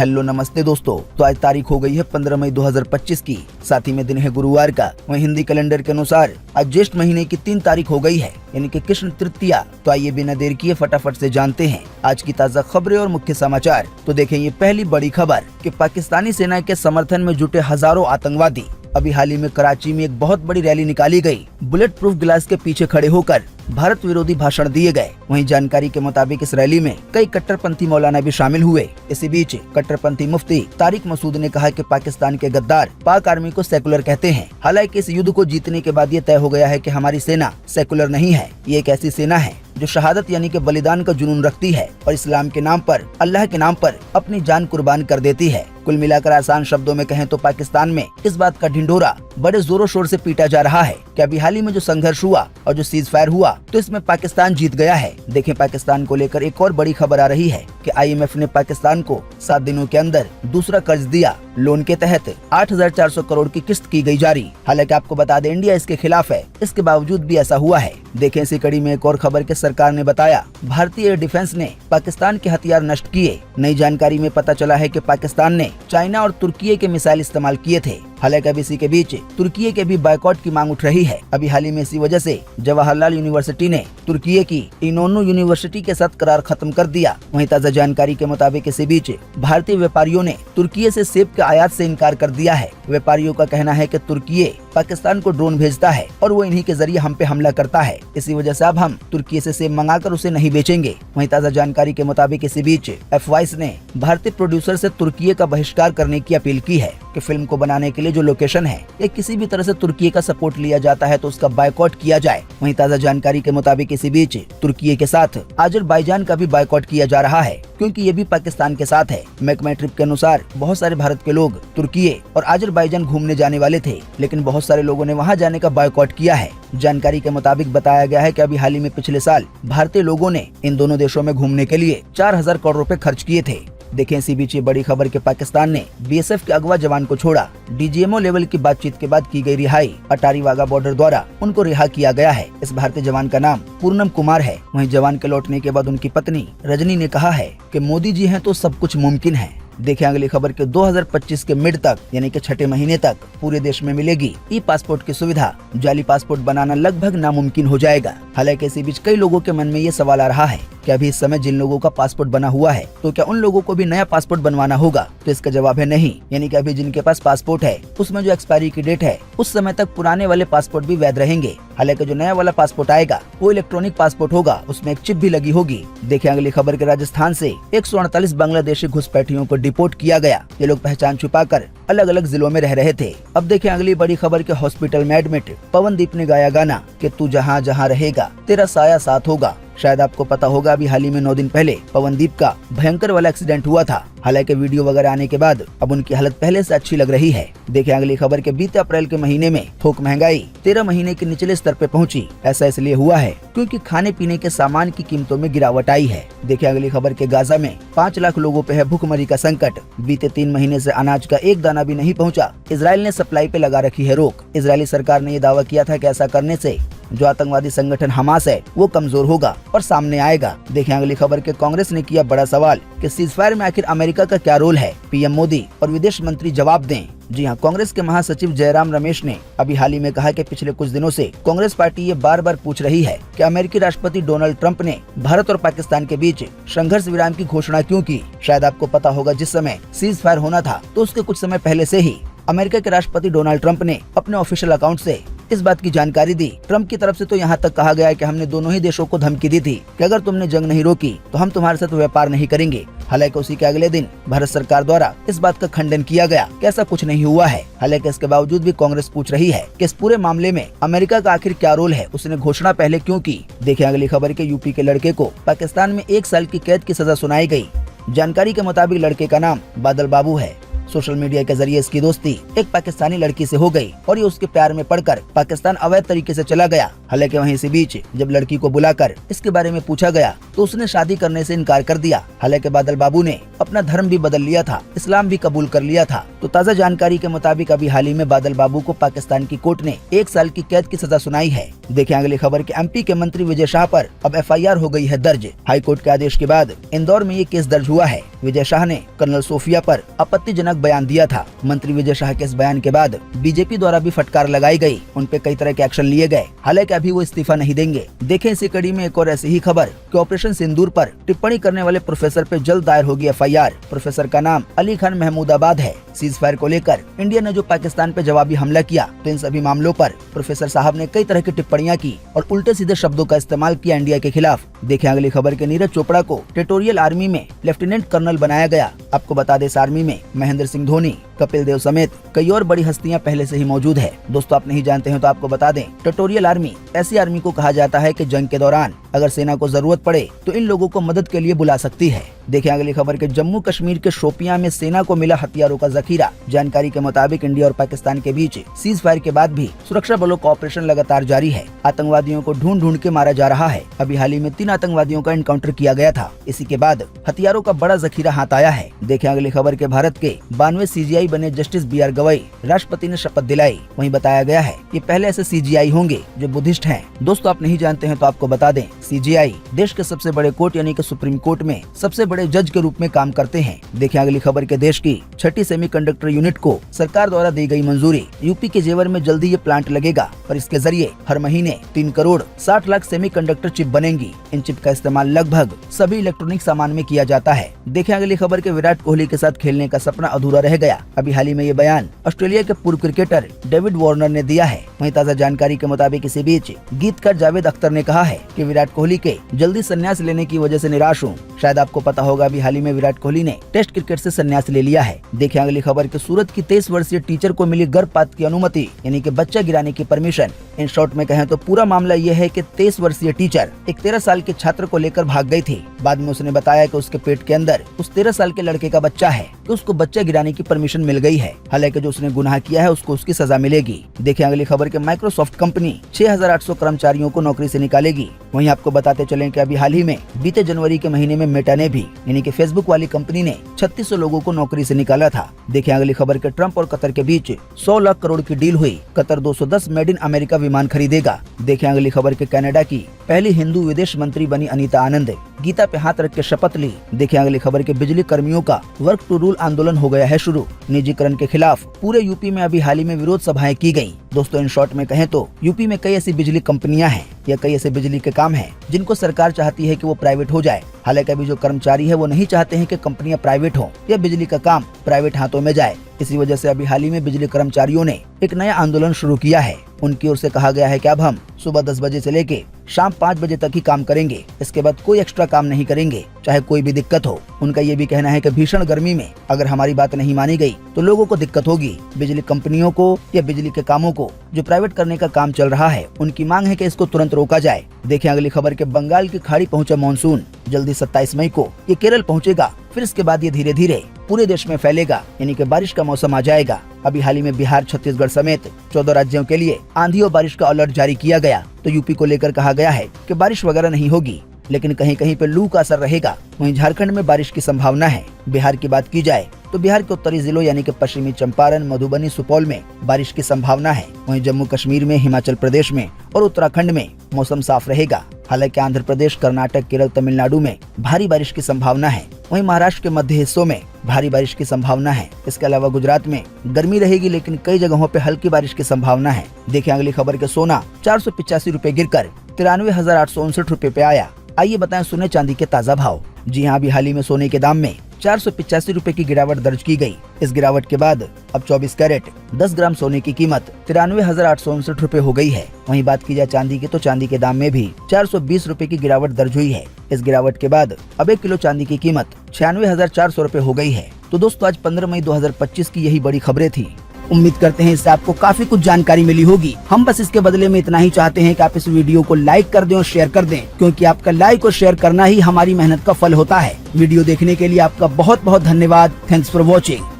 Hello नमस्ते दोस्तों। तो आज तारीख हो गई है 15 मई 2025 की, साथ ही में दिन है गुरुवार का। वहीं हिंदी कैलेंडर के अनुसार आज ज्येष्ठ महीने की 3 तारीख हो गई है, यानी कि कृष्ण तृतीया। तो आइए बिना देर किए फटाफट से जानते हैं आज की ताज़ा खबरें और मुख्य समाचार। तो देखें ये पहली बड़ी खबर कि पाकिस्तानी सेना के समर्थन में जुटे हजारों आतंकवादी। अभी हाल ही में कराची में एक बहुत बड़ी रैली निकाली गई। बुलेट प्रूफ गिलास के पीछे खड़े होकर भारत विरोधी भाषण दिए गए। वहीं जानकारी के मुताबिक इस रैली में कई कट्टरपंथी मौलाना भी शामिल हुए। इसी बीच कट्टरपंथी मुफ्ती तारिक मसूद ने कहा कि पाकिस्तान के गद्दार पाक आर्मी को सेकुलर कहते हैं। हालांकि इस युद्ध को जीतने के बाद ये तय हो गया है कि हमारी सेना सेकुलर नहीं है, ये एक ऐसी सेना है जो शहादत यानी कि बलिदान का जुनून रखती है और इस्लाम के नाम पर, अल्लाह के नाम पर अपनी जान कुर्बान कर देती है। कुल मिलाकर आसान शब्दों में कहें तो पाकिस्तान में इस बात का ढिंढोरा बड़े जोरों शोर से पीटा जा रहा है कि अभी हाल ही में जो संघर्ष हुआ और जो सीज फायर हुआ तो इसमें पाकिस्तान जीत गया है। देखें पाकिस्तान को लेकर एक और बड़ी खबर आ रही है कि IMF ने पाकिस्तान को 7 दिनों के अंदर दूसरा कर्ज दिया। लोन के तहत 8,400 करोड़ की किस्त की गई जारी। हालांकि आपको बता दें इंडिया इसके खिलाफ है, इसके बावजूद भी ऐसा हुआ है। देखें इसी कड़ी में एक और खबर के सरकार ने बताया भारतीय एयर डिफेंस ने पाकिस्तान के हथियार नष्ट किए। नई जानकारी में पता चला है कि पाकिस्तान ने चाइना और तुर्की के मिसाइल इस्तेमाल किए थे। हालांकि अब इसी के बीच तुर्की के भी बायकॉट की मांग उठ रही है। अभी हाल ही में इसी वजह से जवाहरलाल यूनिवर्सिटी ने तुर्की की इनोनू यूनिवर्सिटी के साथ करार खत्म कर दिया। वहीं ताज़ा जानकारी के मुताबिक इसी बीच भारतीय व्यापारियों ने तुर्की से सेब के आयात से इनकार कर दिया है। व्यापारियों का कहना है कि तुर्की पाकिस्तान को ड्रोन भेजता है और वो इन्हीं के जरिए हम पे हमला करता है। इसी वजह से अब हम तुर्की से सेब मंगाकर उसे नहीं बेचेंगे। वहीं ताज़ा जानकारी के मुताबिक इसी बीच FYS ने भारतीय प्रोड्यूसर से तुर्की का बहिष्कार करने की अपील की है कि फिल्म को बनाने के लिए जो लोकेशन है या किसी भी तरह से तुर्की का सपोर्ट लिया जाता है तो उसका बायकॉट किया जाए। वहीं ताज़ा जानकारी के मुताबिक इसी बीच तुर्की के साथ अजरबैजान का भी बायकॉट किया जा रहा है, क्योंकि ये भी पाकिस्तान के साथ है। मैकमाई ट्रिप के अनुसार बहुत सारे भारत के लोग तुर्की और अजरबैजान घूमने जाने वाले थे, लेकिन बहुत सारे लोगों ने वहां जाने का बायकॉट किया है। जानकारी के मुताबिक बताया गया है कि अभी हाल ही में पिछले साल भारतीय लोगों ने इन दोनों देशों में घूमने के लिए 4,000 करोड़ रुपए खर्च किए थे। देखें इसी बीच ये बड़ी खबर कि पाकिस्तान ने BSF के अगवा जवान को छोड़ा। DGMO लेवल की बातचीत के बाद की गई रिहाई। अटारी वाघा बॉर्डर द्वारा उनको रिहा किया गया है। इस भारतीय जवान का नाम पूनम कुमार है। वहीं जवान के लौटने के बाद उनकी पत्नी रजनी ने कहा है कि मोदी जी हैं तो सब कुछ मुमकिन है। देखें अगली खबर के 2025 के मिड तक यानी कि छठे महीने तक पूरे देश में मिलेगी ई-पासपोर्ट की सुविधा। जाली पासपोर्ट बनाना लगभग नामुमकिन हो जाएगा। हालांकि इसी बीच कई लोगों के मन में ये सवाल आ रहा है कि अभी इस समय जिन लोगों का पासपोर्ट बना हुआ है तो क्या उन लोगों को भी नया पासपोर्ट बनवाना होगा? तो इसका जवाब है नहीं। यानी कि अभी जिनके पास पासपोर्ट है उसमें जो एक्सपायरी की डेट है उस समय तक पुराने वाले पासपोर्ट भी वैध रहेंगे। हालांकि जो नया वाला पासपोर्ट आएगा वो इलेक्ट्रॉनिक पासपोर्ट होगा, उसमें एक चिप भी लगी होगी। देखें अगली खबर के राजस्थान से 148 बांग्लादेशी घुसपैठियों को डिपोर्ट किया गया। ये लोग पहचान छुपाकर अलग अलग जिलों में रह रहे थे। अब देखें अगली बड़ी खबर के हॉस्पिटल में एडमिट पवनदीप ने गाया गाना कि तू जहाँ जहाँ रहेगा तेरा साया साथ होगा। शायद आपको पता होगा अभी हाल ही में 9 दिन पहले पवनदीप का भयंकर वाला एक्सीडेंट हुआ था। हालांकि वीडियो वगैरह आने के बाद अब उनकी हालत पहले से अच्छी लग रही है। देखें अगली खबर के बीते अप्रैल के महीने में थोक महंगाई 13 महीने के निचले स्तर पे पहुंची। ऐसा इसलिए हुआ है क्योंकि खाने पीने के सामान की कीमतों में गिरावट आई है। देखें अगली खबर के गाजा में 5 लाख लोगों पे है भूखमरी का संकट। बीते 3 महीने से अनाज का एक दाना भी नहीं पहुंचा। इजराइल ने सप्लाई पे लगा रखी है रोक। इजरायली सरकार ने ये दावा किया था कि ऐसा करने से जो आतंकवादी संगठन हमास है वो कमजोर होगा और सामने आएगा। देखें अगली खबर के कांग्रेस ने किया बड़ा सवाल कि सीजफायर में आखिर अमेरिका का क्या रोल है? PM मोदी और विदेश मंत्री जवाब दें। जी हाँ, कांग्रेस के महासचिव जयराम रमेश ने अभी हाल ही में कहा कि पिछले कुछ दिनों से कांग्रेस पार्टी ये बार बार पूछ रही है कि अमेरिकी राष्ट्रपति डोनाल्ड ट्रंप ने भारत और पाकिस्तान के बीच संघर्ष विराम की घोषणा क्यों की? शायद आपको पता होगा जिस समय सीज फायर होना था तो उसके कुछ समय पहले से ही अमेरिका के राष्ट्रपति डोनाल्ड ट्रंप ने अपने ऑफिशियल अकाउंट से इस बात की जानकारी दी। ट्रंप की तरफ से तो यहाँ तक कहा गया है कि हमने दोनों ही देशों को धमकी दी थी कि अगर तुमने जंग नहीं रोकी तो हम तुम्हारे साथ व्यापार नहीं करेंगे। हालांकि उसी के अगले दिन भारत सरकार द्वारा इस बात का खंडन किया गया कि ऐसा कुछ नहीं हुआ है। हालांकि इसके बावजूद भी कांग्रेस पूछ रही है कि इस पूरे मामले में अमेरिका का आखिर क्या रोल है, उसने घोषणा पहले क्यों की? देखें अगली खबर के यूपी के लड़के को पाकिस्तान में 1 साल की कैद की सजा सुनाई गई। जानकारी के मुताबिक लड़के का नाम बादल बाबू है। सोशल मीडिया के जरिए इसकी दोस्ती एक पाकिस्तानी लड़की से हो गई और ये उसके प्यार में पड़कर पाकिस्तान अवैध तरीके से चला गया। हालांकि वहीं इसी बीच जब लड़की को बुलाकर इसके बारे में पूछा गया तो उसने शादी करने से इनकार कर दिया। हालांकि बादल बाबू ने अपना धर्म भी बदल लिया था, इस्लाम भी कबूल कर लिया था। तो ताज़ा जानकारी के मुताबिक अभी हाल ही में बादल बाबू को पाकिस्तान की कोर्ट ने 1 साल की कैद की सजा सुनाई है। देखें अगली खबर के एमपी के मंत्री विजय शाह पर अब FIR हो गई है दर्ज। हाई कोर्ट के आदेश के बाद इंदौर में ये केस दर्ज हुआ है। विजय शाह ने कर्नल सोफिया पर आपत्तिजनक बयान दिया था। मंत्री विजय शाह के इस बयान के बाद बीजेपी द्वारा भी फटकार लगाई गई, उन पे कई तरह के एक्शन लिए गए। हालांकि अभी वो इस्तीफा नहीं देंगे। देखें इसी कड़ी में एक और ऐसी ही खबर कि ऑपरेशन सिंदूर पर टिप्पणी करने वाले प्रोफेसर पे जल्द दायर होगी FIR। प्रोफेसर का नाम अली खान महमूदाबाद है। सीज फायर को लेकर इंडिया ने जो पाकिस्तान पे जवाबी हमला किया, तो इन सभी मामलों पर प्रोफेसर साहब ने कई तरह की टिप्पणियां की और उल्टे सीधे शब्दों का इस्तेमाल किया इंडिया के खिलाफ। देखें अगली खबर के नीरज चोपड़ा को टेरिटोरियल आर्मी में लेफ्टिनेंट कर्नल बनाया गया। आपको बता दें इस आर्मी में महेंद्र सिंह धोनी, कपिल देव समेत कई और बड़ी हस्तियां पहले से ही मौजूद है। दोस्तों आप नहीं जानते हैं तो आपको बता दें, टेरिटोरियल आर्मी ऐसी आर्मी को कहा जाता है कि जंग के दौरान अगर सेना को जरूरत पड़े तो इन लोगों को मदद के लिए बुला सकती है। देखें अगली खबर के जम्मू कश्मीर के शोपियां में सेना को मिला हथियारों का जखीरा। जानकारी के मुताबिक इंडिया और पाकिस्तान के बीच सीज फायर के बाद भी सुरक्षा बलों का ऑपरेशन लगातार जारी है। आतंकवादियों को ढूंढ ढूंढ के मारा जा रहा है। अभी हाल ही में 3 आतंकवादियों का एनकाउंटर किया गया था। इसी के बाद हथियारों का बड़ा जखीरा हाथ आया है। देखें अगली खबर के भारत के 92वें CGI बने जस्टिस BR गवई राष्ट्रपति ने शपथ दिलाई। वहीं बताया गया है कि पहले ऐसे CGI होंगे जो बुद्धिस्ट हैं। दोस्तों आप नहीं जानते हैं तो आपको बता दें, CGI देश के सबसे बड़े कोर्ट यानी कि सुप्रीम कोर्ट में सबसे बड़े जज के रूप में काम करते हैं। देखें अगली खबर के देश की 6ठी सेमीकंडक्टर यूनिट को सरकार द्वारा दी गई मंजूरी। यूपी के जेवर में जल्दी ये प्लांट लगेगा और इसके जरिए हर महीने 3 करोड़ 60 लाख सेमीकंडक्टर चिप बनेंगी। इन चिप का इस्तेमाल लगभग सभी इलेक्ट्रॉनिक सामान में किया जाता है। देखें अगली खबर के विराट कोहली के साथ खेलने का सपना अधूरा रह गया। अभी हाल ही में ये बयान ऑस्ट्रेलिया के पूर्व क्रिकेटर डेविड वार्नर ने दिया है। वहीं ताज़ा जानकारी के मुताबिक इसी बीच गीतकार जावेद अख्तर ने कहा है कि विराट कोहली के जल्दी संन्यास लेने की वजह से निराश हूँ। शायद आपको पता होगा अभी हाल ही में विराट कोहली ने टेस्ट क्रिकेट से संन्यास ले लिया है। देखें अगली खबर के सूरत की 23 वर्षीय टीचर को मिली गर्भपात की अनुमति यानी कि बच्चा गिराने की परमिशन। इन शॉर्ट में कहें तो पूरा मामला ये है कि 23 वर्षीय टीचर एक 13 साल के छात्र को लेकर भाग गई थी। बाद में उसने बताया कि उसके पेट के अंदर उस 13 साल के लड़के का बच्चा है, कि उसको बच्चा गिराने की परमिशन मिल गई है। हालांकि जो उसने गुनाह किया है उसको उसकी सजा मिलेगी। देखें अगली खबर के माइक्रोसॉफ्ट कंपनी 6800 कर्मचारियों को नौकरी से निकालेगी। वहीं आपको बताते चलें कि अभी हाल ही में बीते जनवरी के महीने में मेटा ने भी यानी कि फेसबुक वाली कंपनी ने 3600 लोगों को नौकरी से निकाला था। देखें अगली खबर के ट्रंप और कतर के बीच 100 लाख करोड़ की डील हुई। कतर 210 मेड इन अमेरिका विमान खरीदेगा। देखें अगली खबर के कनाडा की पहली हिंदू विदेश मंत्री बनी अनीता आनंद, गीता पे हाथ रख के शपथ ली। देखें अगली खबर के बिजली कर्मियों का वर्क टू रूल आंदोलन हो गया है शुरू। निजीकरण के खिलाफ पूरे यूपी में अभी हाल ही में विरोध सभाएं की गयी। दोस्तों इन शॉर्ट में कहें तो यूपी में कई ऐसी बिजली कंपनियां हैं या कई ऐसे बिजली के काम हैं जिनको सरकार चाहती है कि वो प्राइवेट हो जाए। हालांकि अभी जो कर्मचारी है वो नहीं चाहते हैं कि कंपनियां प्राइवेट हो या बिजली का काम प्राइवेट हाथों में जाए। इसी वजह से अभी हाल ही में बिजली कर्मचारियों ने एक नया आंदोलन शुरू किया है। उनकी ओर से कहा गया है कि अब हम सुबह 10 बजे से लेके शाम 5 बजे तक ही काम करेंगे। इसके बाद कोई एक्स्ट्रा काम नहीं करेंगे, चाहे कोई भी दिक्कत हो। उनका ये भी कहना है कि भीषण गर्मी में अगर हमारी बात नहीं मानी गई तो लोगों को दिक्कत होगी। बिजली कंपनियों को या बिजली के कामों को जो प्राइवेट करने का काम चल रहा है, उनकी मांग है कि इसको तुरंत रोका जाए। देखें अगली खबर के बंगाल की खाड़ी पहुंचा मानसून। जल्दी 27 मई को ये केरल पहुंचेगा, फिर इसके बाद ये धीरे धीरे पूरे देश में फैलेगा, यानी कि बारिश का मौसम आ जाएगा। अभी हाल ही में बिहार, छत्तीसगढ़ समेत 14 राज्यों के लिए आंधी और बारिश का अलर्ट जारी किया गया। तो यूपी को लेकर कहा गया है कि बारिश वगैरह नहीं होगी, लेकिन कहीं कहीं पे लू का असर रहेगा। वहीं झारखंड में बारिश की संभावना है। बिहार की बात की जाए तो बिहार के उत्तरी जिलों यानी कि पश्चिमी चंपारण, मधुबनी, सुपौल में बारिश की संभावना है। वहीं जम्मू कश्मीर में, हिमाचल प्रदेश में और उत्तराखंड में मौसम साफ रहेगा। हालांकि आंध्र प्रदेश, कर्नाटक, केरल, तमिलनाडु में भारी बारिश की संभावना है। वहीं महाराष्ट्र के मध्य हिस्सों में भारी बारिश की संभावना है। इसके अलावा गुजरात में गर्मी रहेगी, लेकिन कई जगहों पे हल्की बारिश की संभावना है। देखें अगली खबर के सोना 485 रुपए गिरकर 93,859 रुपए पे आया। आइए बताएं सोने चांदी के ताजा भाव। जी हाँ, अभी हाल ही में सोने के दाम में 485 रुपए की गिरावट दर्ज की गई। इस गिरावट के बाद अब 24 कैरेट 10 ग्राम सोने की कीमत 93,859 रुपए हो गई है। वहीं बात की जाए चांदी की तो चांदी के दाम में भी 420 रुपए की गिरावट दर्ज हुई है। इस गिरावट के बाद अब 1 किलो चांदी की कीमत 96,400 रुपए हो गई है। तो दोस्तों आज 15 मई 2025 की यही बड़ी खबरें थी। उम्मीद करते हैं इससे आपको काफी कुछ जानकारी मिली होगी। हम बस इसके बदले में इतना ही चाहते हैं कि आप इस वीडियो को लाइक कर दें और शेयर कर दें, क्योंकि आपका लाइक और शेयर करना ही हमारी मेहनत का फल होता है। वीडियो देखने के लिए आपका बहुत बहुत धन्यवाद। Thanks for watching.